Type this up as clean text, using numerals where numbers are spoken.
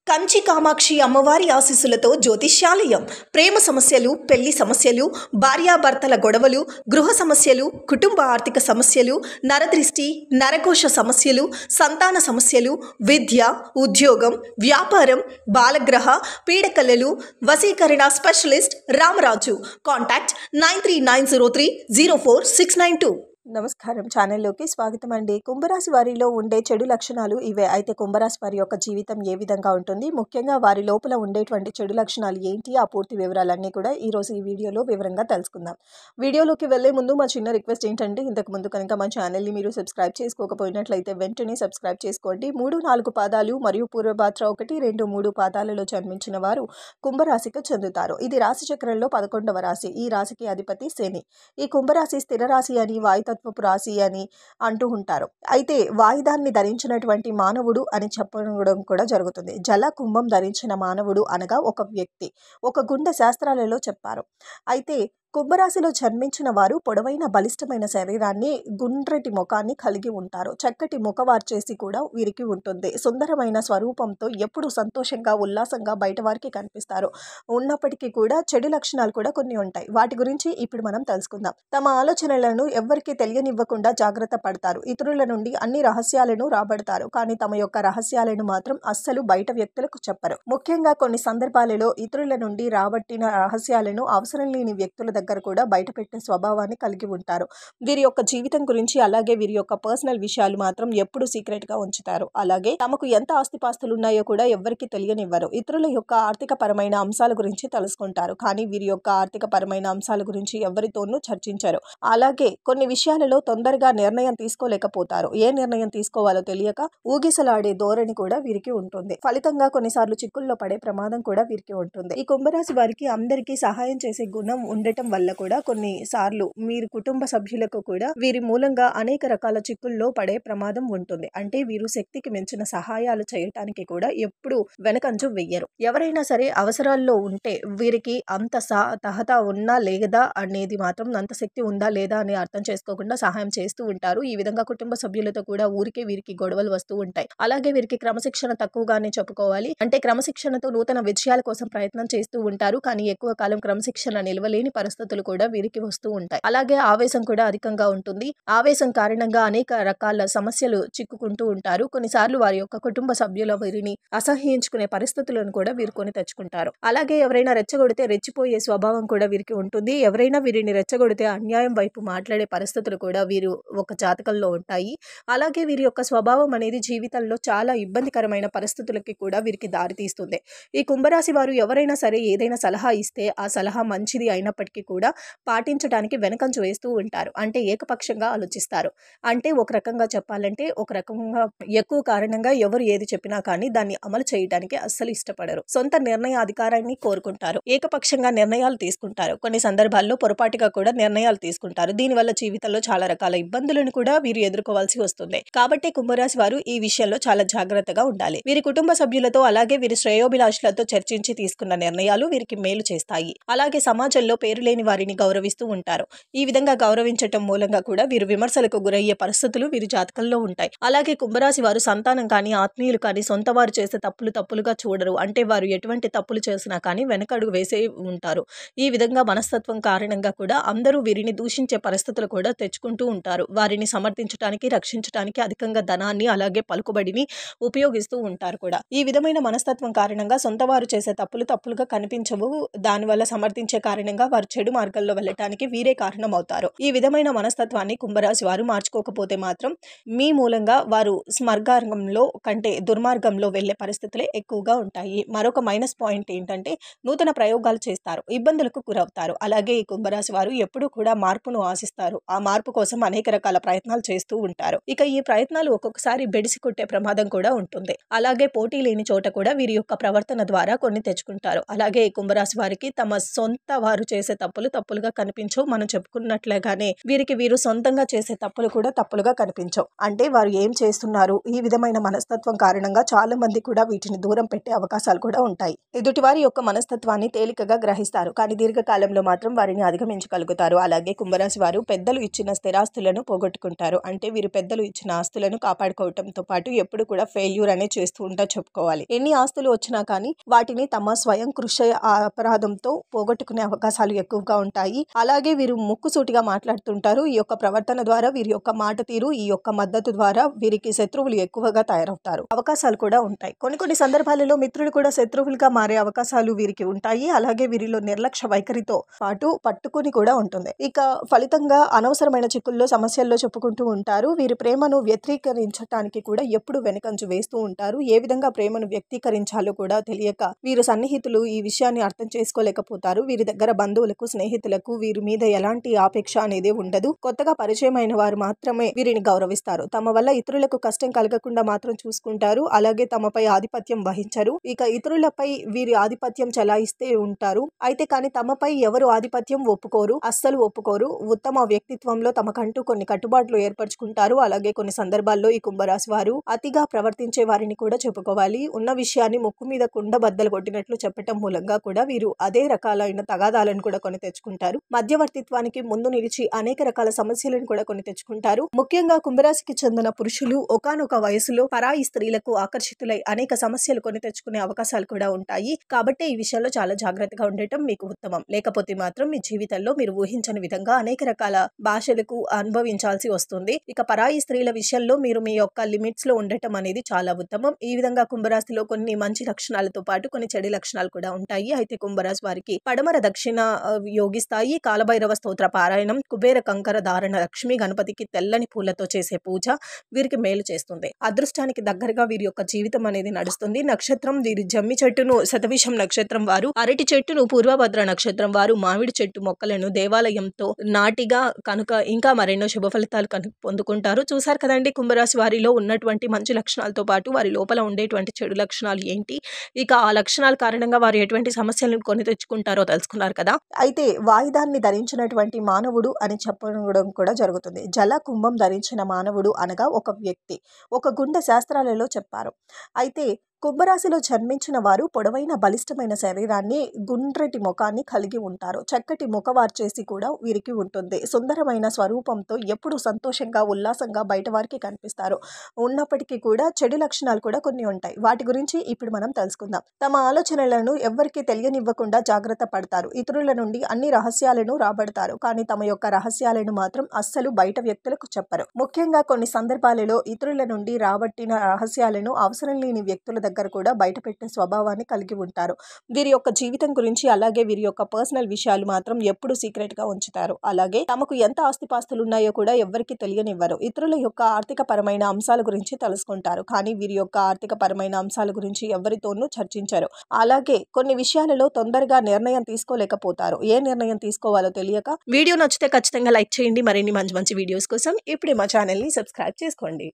కంచి కామాక్షి అమ్మవారి ఆశీస్సులతో జ్యోతిష్యాలయం ప్రేమ సమస్యలు, పెళ్లి సమస్యలు, భార్యాభర్తల గొడవలు, గృహ సమస్యలు, కుటుంబ ఆర్థిక సమస్యలు, నరదృష్టి, నరకోశ సమస్యలు, సంతాన సమస్యలు, విద్య, ఉద్యోగం, వ్యాపారం, బాలగ్రహ పీడకలలు, వశీకరణ స్పెషలిస్ట్ రామరాజు. కాంటాక్ట్ 9390304692. నమస్కారం, ఛానల్లోకి స్వాగతం అండి. కుంభరాశి వారిలో ఉండే చెడు లక్షణాలు ఇవే. అయితే కుంభరాశి వారి యొక్క జీవితం ఏ విధంగా ఉంటుంది, ముఖ్యంగా వారి లోపల ఉండేటువంటి చెడు లక్షణాలు ఏంటి, ఆ పూర్తి వివరాలన్నీ కూడా ఈరోజు ఈ వీడియోలో వివరంగా తెలుసుకుందాం. వీడియోలోకి వెళ్లే ముందు మా చిన్న రిక్వెస్ట్ ఏంటంటే, ఇంతకు ముందు కనుక మా ఛానల్ని మీరు సబ్స్క్రైబ్ చేసుకోకపోయినట్లయితే వెంటనే సబ్స్క్రైబ్ చేసుకోండి. 3-4 పాదాలు మరియు పూర్వభాద్ర 1-2-3 పాదాలలో జన్మించిన వారు కుంభరాశికి చెందుతారు. ఇది రాశి చక్రంలో 11వ రాశి. ఈ రాశికి అధిపతి శని. ఈ కుంభరాశి స్థిర రాశి అని, వాయుతత్వపు రాశి అని అంటూ ఉంటారు. అయితే వాయుదాన్ని ధరించినటువంటి మానవుడు అని చెప్పడం కూడా జరుగుతుంది. జల కుంభం ధరించిన మానవుడు అనగా ఒక వ్యక్తి, ఒక గుండె శాస్త్రాలలో చెప్పారు. అయితే కుంభరాశిలో జన్మించిన వారు పొడవైన బలిష్టమైన శరీరాన్ని, గుండ్రటి ముఖాన్ని కలిగి ఉంటారు. చక్కటి ముఖవార్చేసి కూడా వీరికి ఉంటుంది. సుందరమైన స్వరూపంతో ఎప్పుడు సంతోషంగా, ఉల్లాసంగా బయట వారికి కనిపిస్తారు. ఉన్నప్పటికీ కూడా చెడు లక్షణాలు కూడా కొన్ని ఉంటాయి. వాటి గురించి ఇప్పుడు మనం తెలుసుకుందాం. తమ ఆలోచనలను ఎవ్వరికీ తెలియనివ్వకుండా జాగ్రత్త పడతారు. ఇతరుల నుండి అన్ని రహస్యాలను రాబడతారు. కానీ తమ యొక్క రహస్యాలను మాత్రం అస్సలు బయట వ్యక్తులకు చెప్పరు. ముఖ్యంగా కొన్ని సందర్భాలలో ఇతరుల నుండి రాబట్టిన రహస్యాలను అవసరం లేని వ్యక్తుల దగ్గర కూడా బయట పెట్టే స్వభావాన్ని కలిగి ఉంటారు. వీరి యొక్క జీవితం గురించి, అలాగే వీరి యొక్క పర్సనల్ విషయాలు మాత్రం ఎప్పుడు సీక్రెట్ గా ఉంచుతారు. అలాగే తమకు ఎంత ఆస్తిపాస్తులు ఉన్నాయో కూడా ఎవ్వరికి తెలియనివ్వరు. ఇతరుల యొక్క ఆర్థిక పరమైన అంశాల గురించి తెలుసుకుంటారు. కానీ వీరి యొక్క ఆర్థిక పరమైన అంశాల గురించి ఎవరితోనూ చర్చించరు. అలాగే కొన్ని విషయాలలో తొందరగా నిర్ణయం తీసుకోలేకపోతారు. ఏ నిర్ణయం తీసుకోవాలో తెలియక ఊగిసలాడే ధోరణి కూడా వీరికి ఉంటుంది. ఫలితంగా కొన్నిసార్లు చిక్కుల్లో పడే ప్రమాదం కూడా వీరికి ఉంటుంది. ఈ కుంభరాశి వారికి అందరికీ సహాయం చేసే గుణం ఉండటం వల్ల కూడా కొన్నిసార్లు మీరు కుటుంబ సభ్యులకు కూడా వీరి మూలంగా అనేక రకాల చిక్కుల్లో పడే ప్రమాదం ఉంటుంది. అంటే వీరు శక్తికి మించిన సహాయాలు చేయటానికి కూడా ఎప్పుడు వెనకంజు వెయ్యరు. ఎవరైనా సరే అవసరాల్లో ఉంటే వీరికి అంత తహత ఉన్నా లేదా అనేది మాత్రం, అంత శక్తి ఉందా లేదా అని అర్థం చేసుకోకుండా సహాయం చేస్తూ ఉంటారు. ఈ విధంగా కుటుంబ సభ్యులతో కూడా ఊరికే వీరికి గొడవలు వస్తూ ఉంటాయి. అలాగే వీరికి క్రమశిక్షణ తక్కువగానే చెప్పుకోవాలి. అంటే క్రమశిక్షణతో నూతన విజయాల కోసం ప్రయత్నం చేస్తూ ఉంటారు. కానీ ఎక్కువ కాలం క్రమశిక్షణ నిలవలేని పరిస్థితులు కూడా వీరికి వస్తూ ఉంటాయి. అలాగే ఆవేశం కూడా అధికంగా ఉంటుంది. ఆవేశం కారణంగా అనేక రకాల సమస్యలు చిక్కుకుంటూ ఉంటారు. కొన్నిసార్లు వారి యొక్క కుటుంబ సభ్యుల వీరిని అసహ్యించుకునే పరిస్థితులను కూడా వీరు కొని తెచ్చుకుంటారు. అలాగే ఎవరైనా రెచ్చగొడితే రెచ్చిపోయే స్వభావం కూడా వీరికి ఉంటుంది. ఎవరైనా వీరిని రెచ్చగొడితే అన్యాయం వైపు మాట్లాడే పరిస్థితులు కూడా వీరు ఒక జాతకంలో ఉంటాయి. అలాగే వీరి యొక్క స్వభావం అనేది జీవితంలో చాలా ఇబ్బందికరమైన పరిస్థితులకి కూడా వీరికి దారితీస్తుంది. ఈ కుంభరాశి వారు ఎవరైనా సరే ఏదైనా సలహా ఇస్తే ఆ సలహా మంచిది అయినప్పటికీ కూడా పాటించడానికి వెనకంజ వేస్తూ ఉంటారు. అంటే ఏకపక్షంగా ఆలోచిస్తారు. అంటే ఒక రకంగా చెప్పాలంటే, ఒక రకంగా ఎక్కువ కారణంగా ఎవరు ఏది చెప్పినా కానీ దాన్ని అమలు చేయడానికి అస్సలు ఇష్టపడరు. సొంత నిర్ణయ అధికారాన్ని కోరుకుంటారు. ఏకపక్షంగా నిర్ణయాలు తీసుకుంటారు. కొన్ని సందర్భాల్లో పొరపాటుగా కూడా నిర్ణయాలు తీసుకుంటారు. దీనివల్ల జీవితంలో చాలా రకాల ఇబ్బందులను కూడా వీరు ఎదుర్కోవాల్సి వస్తుంది. కాబట్టి కుంభరాశి వారు ఈ విషయంలో చాలా జాగ్రత్తగా ఉండాలి. వీరి కుటుంబ సభ్యులతో, అలాగే వీరి శ్రేయోభిలాషులతో చర్చించి తీసుకున్న నిర్ణయాలు వీరికి మేలు చేస్తాయి. అలాగే సమాజంలో పేరు లేని వారిని గౌరవిస్తూ ఉంటారు. ఈ విధంగా గౌరవించటం మూలంగా కూడా వీరు విమర్శలకు గురయ్యే పరిస్థితులు వీరి జాతకంలో ఉంటాయి. అలాగే కుంభరాశి వారు సంతానం కానీ, ఆత్మీయులు కానీ సొంత వారు చేసే తప్పులుగా చూడరు. అంటే వారు ఎటువంటి తప్పులు చేసినా కానీ వెనకడుగు వేసే ఉంటారు. ఈ విధంగా మనస్తత్వం కారణంగా కూడా అందరూ వీరిని దూషించే పరిస్థితులు కూడా తెచ్చుకుంటూ ఉంటారు. వారిని సమర్థించడానికి, రక్షించడానికి అధికంగా ధనాన్ని, అలాగే పలుకుబడిని ఉపయోగిస్తూ ఉంటారు కూడా. ఈ విధమైన మనస్తత్వం కారణంగా సొంత వారు చేసే తప్పులుగా కనిపించవు. దానివల్ల సమర్థించే కారణంగా వారు చెడు మార్గంలో వెళ్ళటానికి వీరే కారణం అవుతారు. ఈ విధమైన మనస్తత్వాన్ని కుంభరాశి వారు మార్చుకోకపోతే మాత్రం మీ మూలంగా వారు స్వర్గార్గంలో కంటే దుర్మార్గంలో వెళ్లే పరిస్థితులే ఎక్కువగా ఉంటాయి. మరొక మైనస్ పాయింట్ ఏంటంటే, నూతన ప్రయోగాలు చేస్తారు, ఇబ్బందులకు గురవుతారు. అలాగే ఈ కుంభరాశి వారు ఎప్పుడూ కూడా మార్పును ఆశిస్తారు. ఆ మార్పు కోసం అనేక రకాల ప్రయత్నాలు చేస్తూ ఉంటారు. ఇక ఈ ప్రయత్నాలు ఒక్కొక్కసారి బెడిసి కొట్టే ప్రమాదం కూడా ఉంటుంది. అలాగే పోటీ లేని చోట కూడా వీరి యొక్క ప్రవర్తన ద్వారా కొన్ని తెచ్చుకుంటారు. అలాగే ఈ కుంభరాశి వారికి తమ సొంత వారు చేసే తప్పులుగా కనిపించవు. మనం చెప్పుకున్నట్లుగానే వీరు సొంతంగా చేసే తప్పులు కూడా తప్పులుగా కనిపించవు. అంటే వారు ఏం చేస్తున్నారు, ఈ విధమైన మనస్తత్వం కారణంగా చాలా మంది కూడా వీటిని దూరం పెట్టే అవకాశాలు కూడా ఉంటాయి. ఎదుటివారి యొక్క మనస్తత్వాన్ని తేలికగా గ్రహిస్తారు, కానీ దీర్ఘకాలంలో మాత్రం వారిని అధిగమించగలుగుతారు. అలాగే కుంభరాశి వారు పెద్దలు ఇచ్చిన స్థిరాస్తులను పోగొట్టుకుంటారు. అంటే వీరు పెద్దలు ఇచ్చిన ఆస్తులను కాపాడుకోవడంతో పాటు ఎప్పుడు కూడా ఫెయిల్యూర్ అనే చేస్తూ ఉంటా చెప్పుకోవాలి. ఎన్ని ఆస్తులు వచ్చినా కానీ వాటిని తమ స్వయం కృషి అపరాధంతో పోగొట్టుకునే అవకాశాలు ఎక్కువగా ఉంటాయి. అలాగే వీరు ముక్కుసూటిగా మాట్లాడుతుంటారు. ఈ యొక్క ప్రవర్తన ద్వారా, వీరి యొక్క మాట తీరు, ఈ యొక్క మద్దతు ద్వారా వీరికి శత్రువులు ఎక్కువగా తయారవుతారు. అవకాశాలు కూడా ఉంటాయి. కొన్ని సందర్భాలలో మిత్రులు కూడా శత్రువులుగా మారే అవకాశాలు వీరికి ఉంటాయి. అలాగే వీరిలో నిర్లక్ష్య వైఖరితో పాటు పట్టుకుని కూడా ఉంటుంది. ఇక ఫలితంగా అనవసరమైన చిక్కుల్లో, సమస్యల్లో చెప్పుకుంటూ ఉంటారు. వీరి ప్రేమను వ్యక్తీకరించడానికి కూడా ఎప్పుడు వెనకంజు వేస్తూ ఉంటారు. ఏ విధంగా ప్రేమను వ్యక్తీకరించాలో కూడా తెలియక వీరు సన్నిహితులు ఈ విషయాన్ని అర్థం చేసుకోలేకపోతారు. వీరి దగ్గర బంధువులకు, స్నేహితులకు వీరి మీద ఎలాంటి ఆపేక్ష అనేది ఉండదు. కొత్తగా పరిచయమైన వారు మాత్రమే వీరిని గౌరవిస్తారు. తమ వల్ల ఇతరులకు కష్టం కలగకుండా మాత్రం చూసుకుంటారు. అలాగే తమపై ఆధిపత్యం వహించరు. ఇక ఇతరులపై వీరి ఆధిపత్యం చెలాయిస్తే ఉంటారు. అయితే కానీ తమపై ఎవరు ఆధిపత్యం అస్సలు ఒప్పుకోరు. ఉత్తమ వ్యక్తిత్వంలో తమకంటూ కొన్ని కట్టుబాట్లు ఏర్పరచుకుంటారు. అలాగే కొన్ని సందర్భాల్లో ఈ కుంభరాశి వారు అతిగా ప్రవర్తించే వారిని కూడా చెప్పుకోవాలి. ఉన్న విషయాన్ని ముక్కు మీద కుండ బద్దలు కొట్టినట్లు చెప్పటం మూలంగా కూడా వీరు అదే రకాలైన తగాదాలను కూడా కొని తెచ్చుకుంటారు. మధ్యవర్తిత్వానికి ముందు నిలిచి అనేక రకాల సమస్యలను కూడా కొని తెచ్చుకుంటారు. ముఖ్యంగా కుంభరాశికి చెందిన పురుషులు ఒకానొక వయసులో పరాయి స్త్రీలకు ఆకర్షితులై అనేక సమస్యలు కొని తెచ్చుకునే అవకాశాలు కూడా ఉంటాయి. కాబట్టి ఈ విషయంలో చాలా జాగ్రత్తగా ఉండటం మీకు ఉత్తమం. లేకపోతే మాత్రం మీ జీవితంలో మీరు ఊహించని విధంగా అనేక రకాల భాషలకు అనుభవించాల్సి వస్తుంది. ఇక పరాయి స్త్రీల విషయంలో మీరు మీ యొక్క లిమిట్స్ లో ఉండటం అనేది చాలా ఉత్తమం. ఈ విధంగా కుంభరాశిలో కొన్ని మంచి లక్షణాలతో పాటు కొన్ని చెడు లక్షణాలు కూడా ఉంటాయి. అయితే కుంభరాశి వారికి పడమర దక్షిణ యోగిస్తాయి. కాలభైరవ స్తోత్ర పారాయణం, కుబేర కంకర ధారణ, లక్ష్మీ గణపతికి తెల్లని పూలతో చేసే పూజ వీరికి మేలు చేస్తుంది. అదృష్టానికి దగ్గరగా వీరి యొక్క జీవితం అనేది నడుస్తుంది. నక్షత్రం వీరి జమ్మి చెట్టును శతభిషం నక్షత్రం వారు, అరటి చెట్టును పూర్వభద్ర నక్షత్రం వారు, మామిడి చెట్టు మొక్కలను దేవాలయంతో నాటిగా కనుక ఇంకా మరెన్నో శుభ ఫలితాలు పొందుకుంటారు. చూసారు కదండి కుంభరాశి వారిలో ఉన్నటువంటి మంచి లక్షణాలతో పాటు వారి లోపల ఉండేటువంటి చెడు లక్షణాలు ఏంటి, ఇక ఆ లక్షణాల కారణంగా వారు ఎటువంటి సమస్యలను కొని తెచ్చుకుంటారో తెలుసుకున్నారు కదా. అయితే వాయిదాన్ని ధరించినటువంటి మానవుడు అని చెప్పడం కూడా జరుగుతుంది. జల కుంభం ధరించిన మానవుడు అనగా ఒక వ్యక్తి, ఒక గుండె శాస్త్రాలలో చెప్పారు. అయితే కుంభరాశిలో జన్మించిన వారు పొడవైన బలిష్టమైన శరీరాన్ని, గుండ్రటి ముఖాన్ని కలిగి ఉంటారు. చక్కటి ముఖవార్చేసి కూడా వీరికి ఉంటుంది. సుందరమైన స్వరూపంతో ఎప్పుడు సంతోషంగా, ఉల్లాసంగా బయట వారికి కనిపిస్తారు. ఉన్నప్పటికీ కూడా చెడు లక్షణాలు కూడా కొన్ని ఉంటాయి. వాటి గురించి ఇప్పుడు మనం తెలుసుకుందాం. తమ ఆలోచనలను ఎవ్వరికీ తెలియనివ్వకుండా జాగ్రత్త పడతారు. ఇతరుల నుండి అన్ని రహస్యాలను రాబడతారు. కానీ తమ యొక్క రహస్యాలను మాత్రం అస్సలు బయట వ్యక్తులకు చెప్పరు. ముఖ్యంగా కొన్ని సందర్భాలలో ఇతరుల నుండి రాబట్టిన రహస్యాలను అవసరం లేని వ్యక్తుల దగ్గర కూడా బయట పెట్టే స్వభావాన్ని కలిగి ఉంటారు. వీరి యొక్క జీవితం గురించి, అలాగే వీరి యొక్క పర్సనల్ విషయాలు మాత్రం ఎప్పుడు సీక్రెట్ గా ఉంచుతారు. అలాగే తమకు ఎంత ఆస్తిపాస్తులు ఉన్నాయో కూడా ఎవ్వరికి తెలియనివ్వరు. ఇతరుల యొక్క ఆర్థిక పరమైన అంశాల గురించి తెలుసుకుంటారు, కానీ వీరి యొక్క ఆర్థిక పరమైన అంశాల గురించి ఎవరితోనూ చర్చించరు. అలాగే కొన్ని విషయాలలో తొందరగా నిర్ణయం తీసుకోలేకపోతారు. ఏ నిర్ణయం తీసుకోవాలో తెలియక. వీడియో నచ్చితే ఖచ్చితంగా లైక్ చేయండి. మరిన్ని మంచి వీడియోస్ కోసం ఇప్పుడే మా ఛానల్ ని సబ్స్క్రైబ్ చేసుకోండి.